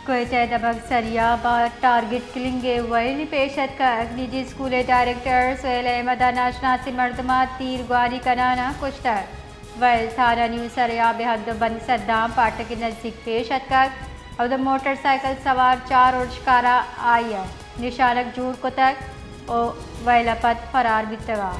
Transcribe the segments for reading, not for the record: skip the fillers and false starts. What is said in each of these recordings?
कोयटा दबक सरिया target किलिंगे valley पेशत का निजी स्कूल डायरेक्टर सोहेल अहमद नाशनासी मर्दमा तीर गुआरी कनाना कुश्तर वैल थाना न्यू सरिया बेहद बंद सद्दाम पार्ट के नज़दीक पेशत का और मोटरसाइकिल सवार 4 और शिकारा आया निशानक जूड़ को तक और वैलपत फरार बितवा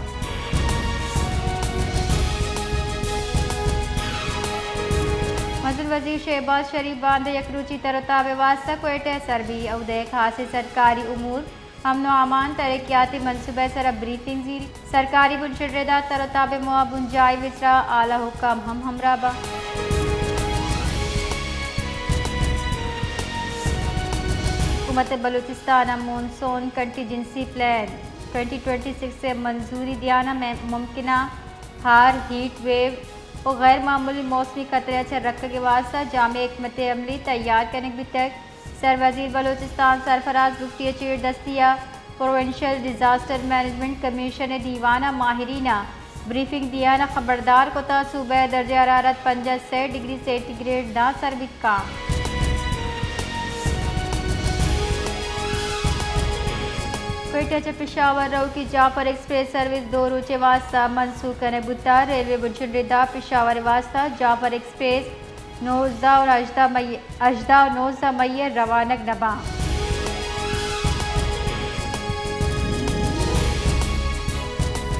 मजूर वजीर शहबाज शरीफ बांध यकरूची तरताब वास्ता कोयटे सरबी उदय खास सरकारी उमूर अमन अमान तरक्याती मनसूबे सर ब्रीफिंग जीरी सरकारी बुनशरेदा तरताब मुआ बुंजाई विसरा आला हुक्म हम हमराबा हुकूमत बलूचिस्तान मानसून कंटीजेंसी प्लान 2026 से मंजूरी दियाना में मुमकिन हार हीट वेव और गैर मामूली मौसमी खतरे से रख के वास्ता जाम हिकमत अमली तैयार करने भी तक सर वजीर बलूचिस्तान सरफराज गुफ्ती चीर दस्तिया प्रोविंशियल डिजास्टर मैनेजमेंट कमीशन दीवाना माहिरीना ब्रीफिंग दिया ना खबरदार को था सुबह दर्ज हरारत 5 डिग्री सेंटीग्रेड ना सरबित का कोयटा पिशावर रो की जाफर एक्सप्रेस सर्विस 2 रोचे वास्ता मनसूख करने बुता रेलवे बुनशुदा पिशावर वास्ता जाफर एक्सप्रेस 19 और 19 मई रवानक नबा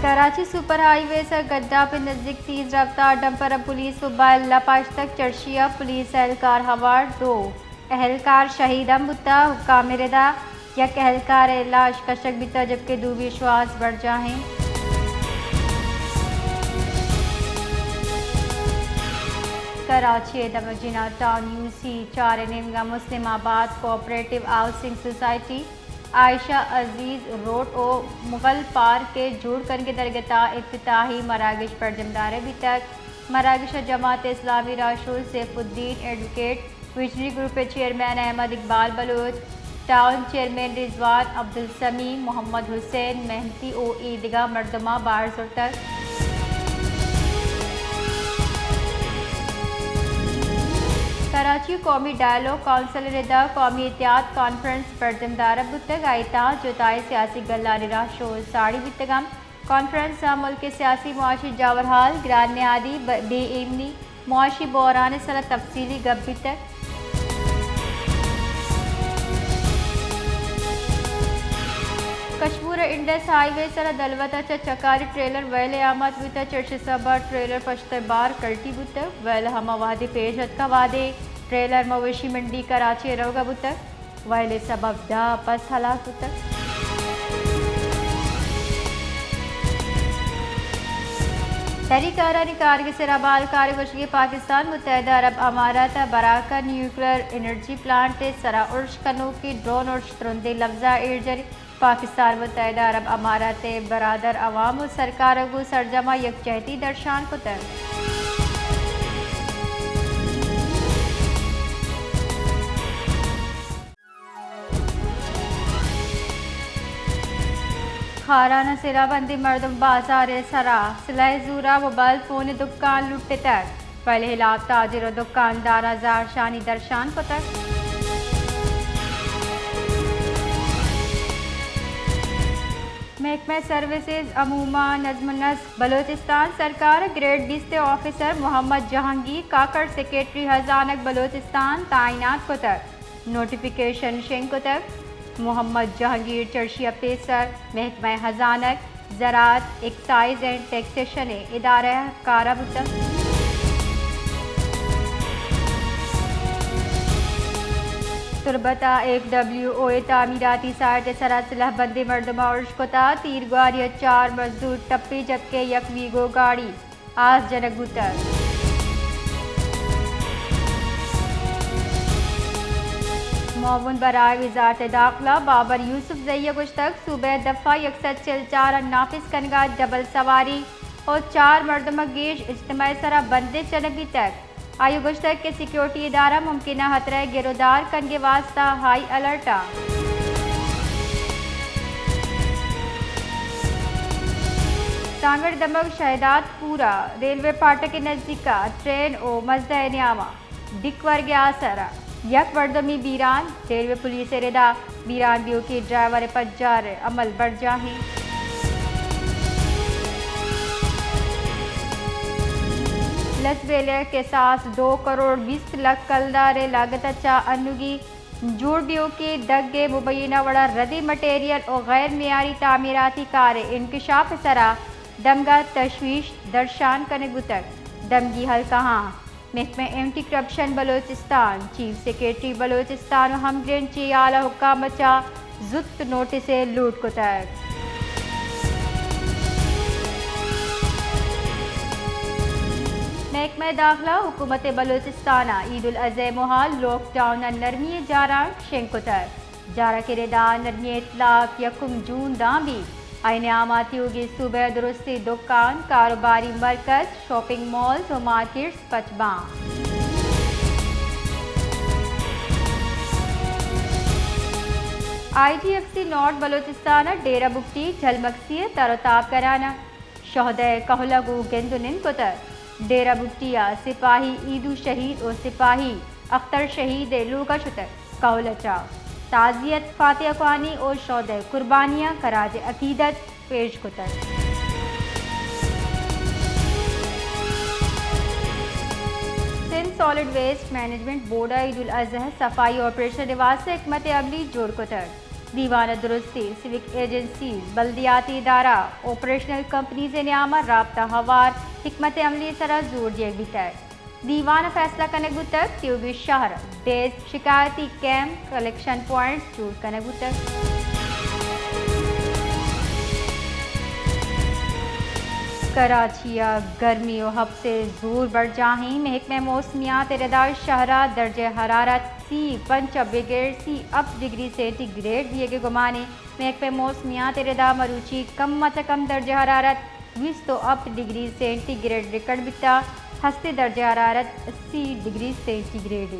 कराची सुपर हाईवे से गड्ढा पे नज़दीक तेज रफ्तार डंपर पुलिस मोबाइल लपाश तक चर्चिया पुलिस एहलकार हवार 2 एहलकार शहीदम बुता हुक्काम रिदा यक एहलकार लाश कशक बिता जबकि दो विश्वास बढ़ जाए कराची दमजिना टाउन यूसी 4 नेमगा Muslimabad cooperative housing society Ayesha Aziz road और मुगल पार्क के जोड़ कर के दरगता इफ्तिताही मरागिश पर जमदार अभी तक मरागिश जमात इस्लामी राशूल सैफुद्दीन एडवोकेट विजरी ग्रुप के chairman Ahmed Iqbal Baloch town chairman Rizwan Abdul Sami Mohammad Hussain मेहनती ओ ईदगाह मर्दमा बारसुर तक कराची कौमी डायलॉग काउंसिल रिदा कौमी एहतियात कॉन्फ्रेंस बर्दमदार तक आयता जोताए सियासी गल्ला निरा शोर साड़ी बितगम कॉन्फ्रेंस मुल्क के सियासी मुआशी जावरहाल ग्रान न्यादी बेइमनी मुआशी बहरान सर तफसीली गब्बी तक कशमूर इंडस हाईवे सर दलवता चकारी ट्रेलर वैल आमद बुता चर्च सबर ट्रेलर पश्तबार कल्टी बुत वैल हमा वादे पेशत का वादे ट्रेलर मवेशी मंडी कराची रोगा बुत वैल सबब दा पस हलाक बुत तहरीकारानी कारगिल से रबाल कारगोशी पाकिस्तान मुत्तहदा अरब अमारात बराका न्यूक्लियर एनर्जी प्लांट सरा उर्श कनो की ड्रोन और शतरंदे लफ्जा एर्जरी पाकिस्तान मुत्तहदा अरब अमारात बरादर अवाम और सरकार को सरजमा यकजहती दर्शान को तर खाराना सिराबंदी मर्दम बाजार सरा सिलाई जूरा मोबाइल फ़ोन दुकान लुटे तक पहले हिलाक ताजिर और दुकानदार हजार शानी दर्शान को तक महकमा सर्विसेज अमूमा नज़्म-ओ-नस्क बलोचिस्तान सरकार ग्रेड 20 ऑफिसर मोहम्मद जहांगीर काकड़ सेक्रेटरी हजानक बलोचिस्तान तैनात को तक नोटिफिकेशन शेंग को तक मोहम्मद जहांगीर चर्शिया पेसर महकमा हजानक ज़राअत एक्साइज एंड टैक्सेशन इदारा काराबुत तुरबता एक WO तामीराती साइट सरासला बंदी मर्दमा और कोता तीर गुआरिया 4 मजदूर टप्पी जबकि यक वीगो गाड़ी आज जनक बुतर मौन बराए वजारत दाखिला बाबर यूसुफ जैया कुछ तक सूबह दफ़ा 104 नाफिस कनगा डबल सवारी और 4 मर्दमा गेश इज्तिमाई सरा बंदे चनबी तक आयु कुछ तक के सिक्योरिटी इदारा मुमकिन खतरा गिरफ्तार कनगे वास्ता हाई अलर्टा सांगड़ दमक शहदात पूरा रेलवे फाटक के नज़दीक ट्रेन और मजदा न्यामा डिक वर्ग आसरा यक वर्दमी बीरान रेलवे पुलिस रेदा बीरान बियो के ड्राइवर पज्जार अमल बढ़ जाहे। लस वेले के साथ 2 करोड़ 20 लाख कलदारे लागत अच्छा अनुगी जोड़ बियो के दग्गे मुबैना वड़ा रदी मटेरियल और गैर मियारी तामीराती कार्य इंकशाफ सरा दमगा तशवीश दर्शान कने गुतक दमगी हल कहाँ महकमे anti corruption Balochistan chief secretary Balochistan हमग्रेन ची आला हुक्काम चा जुत नोटिस लूट को तक महकमा दाखिला हुकूमत बलोचिस्ताना ईद उल अज़हा मोहाल लॉकडाउन नरमी जारा शेंकुतर जारा के रेदा नरमी इतलाक यकुम जून दाबी आईने आमाती होगी सुबह दुरुस्ती दुकान कारोबारी मरकज शॉपिंग मॉल्स और मार्केट्स पचबा। IGFC नॉर्थ बलोचिस्तान डेरा बुक्टी झलमक्सी तरोताब कराना शहदय कहलगू गेंदुनिन कुतर डेरा बुक्टिया सिपाही ईदू शहीद और सिपाही अख्तर शहीद लूका शुतर कहलचा ताज़ियत फातिहा ख्वानी और शहदय कुर्बानियाँ खराज अकीदत पेश कुतर। Sindh solid waste management board Eid ul Azha सफाई ऑपरेशन रिवाज से हिकमत अमली जोड़ कुतर दीवान दुरुस्ती सिविक एजेंसी बल्दियाती इदारा ऑपरेशनल कंपनीज नियामा राबता हवार हिकमत अमली सरा जोर दिए बितर दीवान फैसला कने गुतक त्योगी शहर डेस्क शिकायती कैंप कलेक्शन पॉइंट्स जोड़ कने गुतक। कराचिया गर्मी और हब से जोर बढ़ जाही महकमे मौसमियात रदार शहरा दर्ज हरारत C5 अब डिग्री सेंटीग्रेड दिए गए गुमाने महकमे मौसमियात रदा मरूची कम से कम दर्ज हरारत 20 तो अब डिग्री सेंटीग्रेड रिकॉर्ड बिता हस्ते दर्ज हरारत 80 डिग्री सेंटीग्रेड।